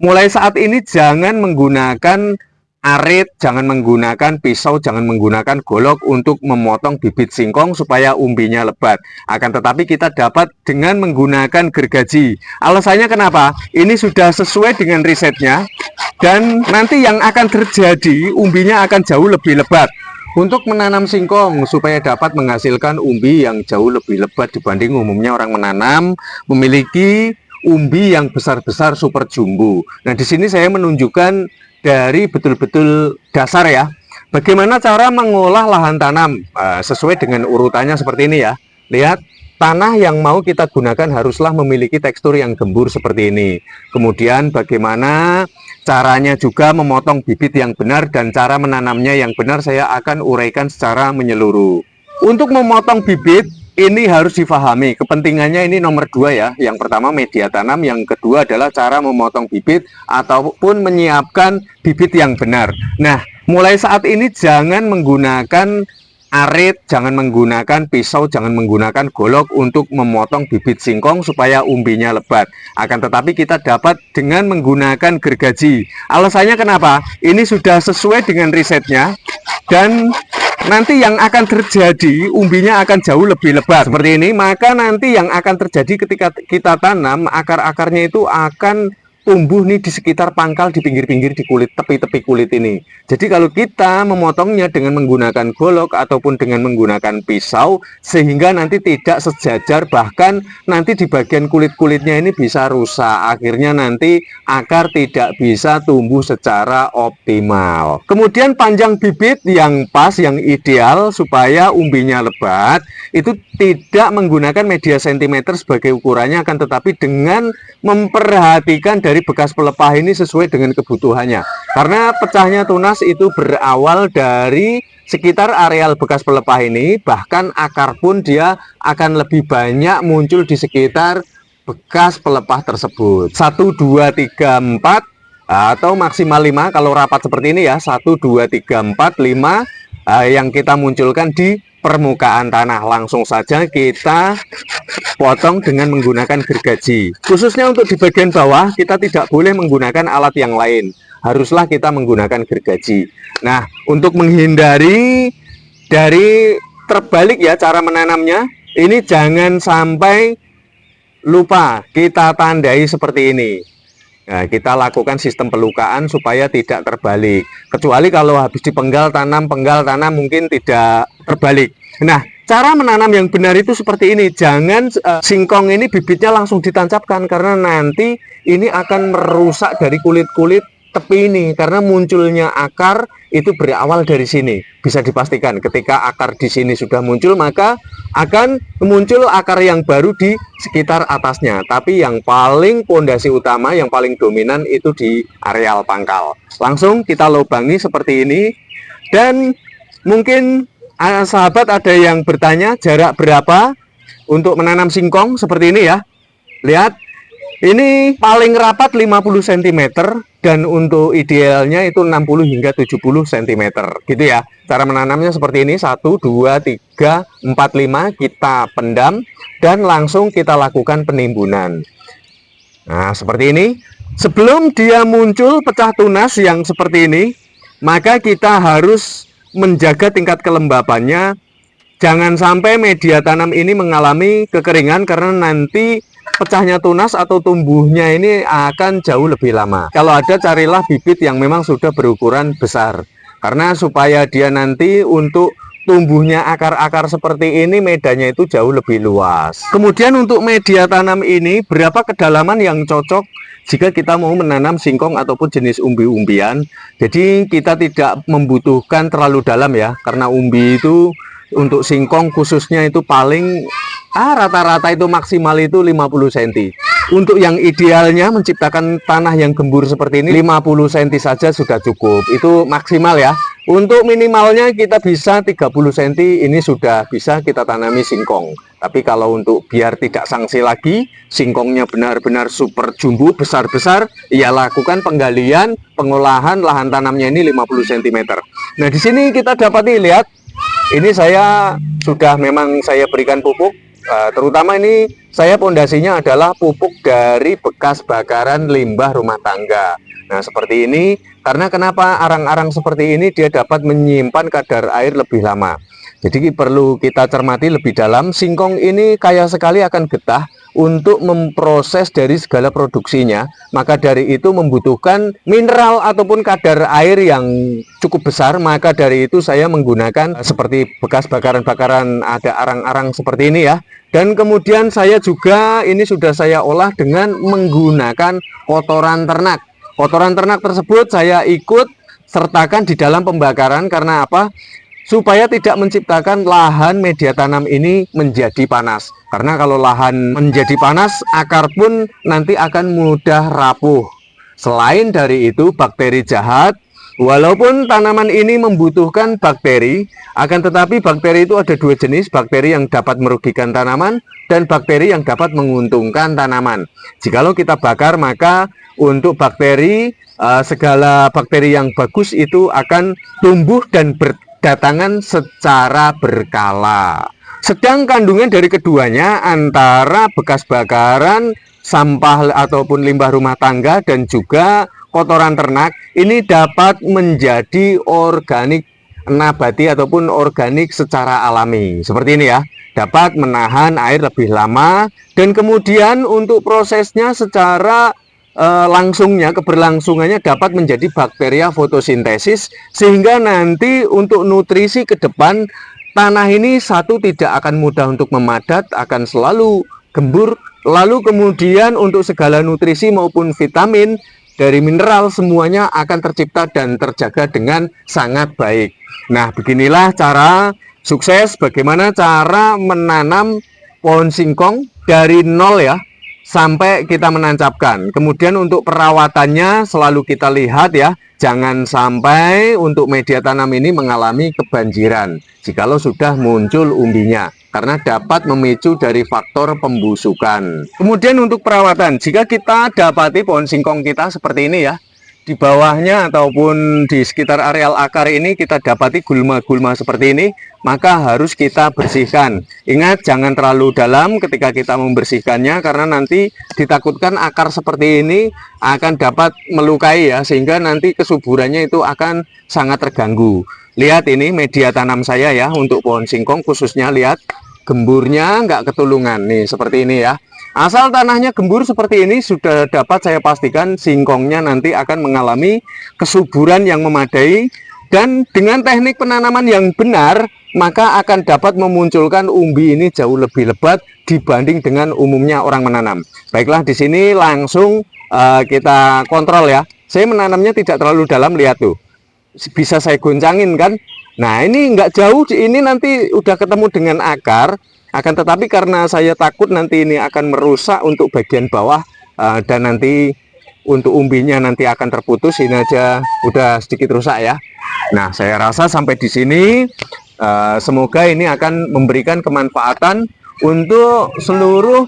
Mulai saat ini jangan menggunakan arit, jangan menggunakan pisau, jangan menggunakan golok untuk memotong bibit singkong supaya umbinya lebat. Akan tetapi kita dapat dengan menggunakan gergaji. Alasannya kenapa? Ini sudah sesuai dengan risetnya, dan nanti yang akan terjadi umbinya akan jauh lebih lebat. Untuk menanam singkong supaya dapat menghasilkan umbi yang jauh lebih lebat dibanding umumnya orang menanam, memiliki umbi yang besar-besar super jumbo. Nah, di sini saya menunjukkan dari betul-betul dasar ya. Bagaimana cara mengolah lahan tanam sesuai dengan urutannya seperti ini ya. Lihat, tanah yang mau kita gunakan haruslah memiliki tekstur yang gembur seperti ini. Kemudian bagaimana caranya juga memotong bibit yang benar dan cara menanamnya yang benar saya akan uraikan secara menyeluruh. Untuk memotong bibit ini harus difahami, kepentingannya ini nomor 2 ya. Yang pertama media tanam, yang kedua adalah cara memotong bibit ataupun menyiapkan bibit yang benar. Nah, mulai saat ini jangan menggunakan arit, jangan menggunakan pisau, jangan menggunakan golok untuk memotong bibit singkong supaya umbinya lebat. Akan tetapi kita dapat dengan menggunakan gergaji. Alasannya kenapa? Ini sudah sesuai dengan risetnya, dan nanti yang akan terjadi umbinya akan jauh lebih lebat seperti ini. Maka nanti yang akan terjadi ketika kita tanam, akar-akarnya itu akan tumbuh nih di sekitar pangkal, di pinggir-pinggir, di kulit, tepi-tepi kulit ini. Jadi kalau kita memotongnya dengan menggunakan golok ataupun dengan menggunakan pisau, sehingga nanti tidak sejajar, bahkan nanti di bagian kulit-kulitnya ini bisa rusak. Akhirnya nanti akar tidak bisa tumbuh secara optimal. Kemudian panjang bibit yang pas, yang ideal supaya umbinya lebat, itu tidak menggunakan media sentimeter sebagai ukurannya, akan tetapi dengan memperhatikan dari bekas pelepah ini sesuai dengan kebutuhannya. Karena pecahnya tunas itu berawal dari sekitar areal bekas pelepah ini, bahkan akar pun dia akan lebih banyak muncul di sekitar bekas pelepah tersebut. 1, 2, 3, 4 atau maksimal 5 kalau rapat seperti ini ya. 1, 2, 3, 4, 5 yang kita munculkan di permukaan tanah. Langsung saja kita potong dengan menggunakan gergaji. Khususnya untuk di bagian bawah kita tidak boleh menggunakan alat yang lain, haruslah kita menggunakan gergaji. Nah, untuk menghindari dari terbalik ya cara menanamnya, ini jangan sampai lupa kita tandai seperti ini. Nah, kita lakukan sistem pelukaan supaya tidak terbalik. Kecuali kalau habis dipenggal tanam mungkin tidak terbalik. Nah, cara menanam yang benar itu seperti ini. Jangan singkong ini bibitnya langsung ditancapkan, karena nanti ini akan merusak dari kulit-kulit tepi ini, karena munculnya akar itu berawal dari sini. Bisa dipastikan ketika akar di sini sudah muncul, maka akan muncul akar yang baru di sekitar atasnya. Tapi yang paling pondasi utama, yang paling dominan itu di areal pangkal. Langsung kita lubangi seperti ini. Dan mungkin sahabat ada yang bertanya jarak berapa untuk menanam singkong seperti ini ya. Lihat, ini paling rapat 50 cm dan untuk idealnya itu 60 hingga 70 cm gitu ya. Cara menanamnya seperti ini, 1, 2, 3, 4, 5 kita pendam dan langsung kita lakukan penimbunan. Nah, seperti ini. Sebelum dia muncul pecah tunas yang seperti ini, maka kita harus menjaga tingkat kelembabannya. Jangan sampai media tanam ini mengalami kekeringan, karena nanti pecahnya tunas atau tumbuhnya ini akan jauh lebih lama. Kalau ada, carilah bibit yang memang sudah berukuran besar, karena supaya dia nanti untuk tumbuhnya akar-akar seperti ini medannya itu jauh lebih luas. Kemudian untuk media tanam ini, berapa kedalaman yang cocok jika kita mau menanam singkong ataupun jenis umbi-umbian. Jadi kita tidak membutuhkan terlalu dalam ya, karena umbi itu untuk singkong khususnya itu paling rata-rata itu maksimal itu 50 cm. Untuk yang idealnya menciptakan tanah yang gembur seperti ini, 50 cm saja sudah cukup. Itu maksimal ya. Untuk minimalnya kita bisa 30 cm, ini sudah bisa kita tanami singkong. Tapi kalau untuk biar tidak sanksi lagi, singkongnya benar-benar super jumbo, besar-besar, ya lakukan penggalian, pengolahan lahan tanamnya ini 50 cm. Nah, di sini kita dapat lihat, ini saya sudah memang saya berikan pupuk. Terutama ini saya pondasinya adalah pupuk dari bekas bakaran limbah rumah tangga. Nah, seperti ini, karena kenapa arang-arang seperti ini dia dapat menyimpan kadar air lebih lama. Jadi perlu kita cermati lebih dalam, singkong ini kaya sekali akan getah untuk memproses dari segala produksinya, maka dari itu membutuhkan mineral ataupun kadar air yang cukup besar. Maka dari itu saya menggunakan seperti bekas bakaran-bakaran, ada arang-arang seperti ini ya. Dan kemudian saya juga ini sudah saya olah dengan menggunakan kotoran ternak. Kotoran ternak tersebut saya ikut sertakan di dalam pembakaran, karena apa? Supaya tidak menciptakan lahan media tanam ini menjadi panas. Karena kalau lahan menjadi panas, akar pun nanti akan mudah rapuh. Selain dari itu, bakteri jahat, walaupun tanaman ini membutuhkan bakteri, akan tetapi bakteri itu ada dua jenis, bakteri yang dapat merugikan tanaman dan bakteri yang dapat menguntungkan tanaman. Jikalau kita bakar, maka untuk bakteri, segala bakteri yang bagus itu akan tumbuh dan berdatangan secara berkala. Sedang kandungan dari keduanya antara bekas bakaran, sampah ataupun limbah rumah tangga dan juga kotoran ternak ini dapat menjadi organik nabati ataupun organik secara alami. Seperti ini ya, dapat menahan air lebih lama, dan kemudian untuk prosesnya secara langsungnya, keberlangsungannya dapat menjadi bakteria fotosintesis, sehingga nanti untuk nutrisi ke depan tanah ini satu tidak akan mudah untuk memadat, akan selalu gembur. Lalu kemudian untuk segala nutrisi maupun vitamin dari mineral semuanya akan tercipta dan terjaga dengan sangat baik. Nah, beginilah cara sukses, bagaimana cara menanam pohon singkong dari nol ya, sampai kita menancapkan. Kemudian untuk perawatannya selalu kita lihat ya, jangan sampai untuk media tanam ini mengalami kebanjiran jikalau sudah muncul umbinya, karena dapat memicu dari faktor pembusukan. Kemudian untuk perawatan, jika kita dapati pohon singkong kita seperti ini ya, di bawahnya ataupun di sekitar areal akar ini kita dapati gulma-gulma seperti ini, maka harus kita bersihkan. Ingat, jangan terlalu dalam ketika kita membersihkannya, karena nanti ditakutkan akar seperti ini akan dapat melukai ya, sehingga nanti kesuburannya itu akan sangat terganggu. Lihat ini media tanam saya ya, untuk pohon singkong khususnya, lihat gemburnya nggak ketulungan nih, seperti ini ya. Asal tanahnya gembur seperti ini, sudah dapat saya pastikan singkongnya nanti akan mengalami kesuburan yang memadai, dan dengan teknik penanaman yang benar maka akan dapat memunculkan umbi ini jauh lebih lebat dibanding dengan umumnya orang menanam. Baiklah, di sini langsung kita kontrol ya. Saya menanamnya tidak terlalu dalam, lihat tuh, bisa saya goncangin kan. Nah, ini nggak jauh, ini nanti udah ketemu dengan akar. Akan tetapi karena saya takut nanti ini akan merusak untuk bagian bawah, dan nanti untuk umbinya nanti akan terputus, ini aja udah sedikit rusak ya. Nah, saya rasa sampai di sini semoga ini akan memberikan kemanfaatan untuk seluruh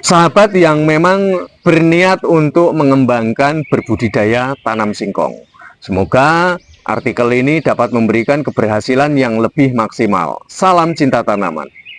sahabat yang memang berniat untuk mengembangkan berbudidaya tanam singkong. Semoga artikel ini dapat memberikan keberhasilan yang lebih maksimal. Salam cinta tanaman.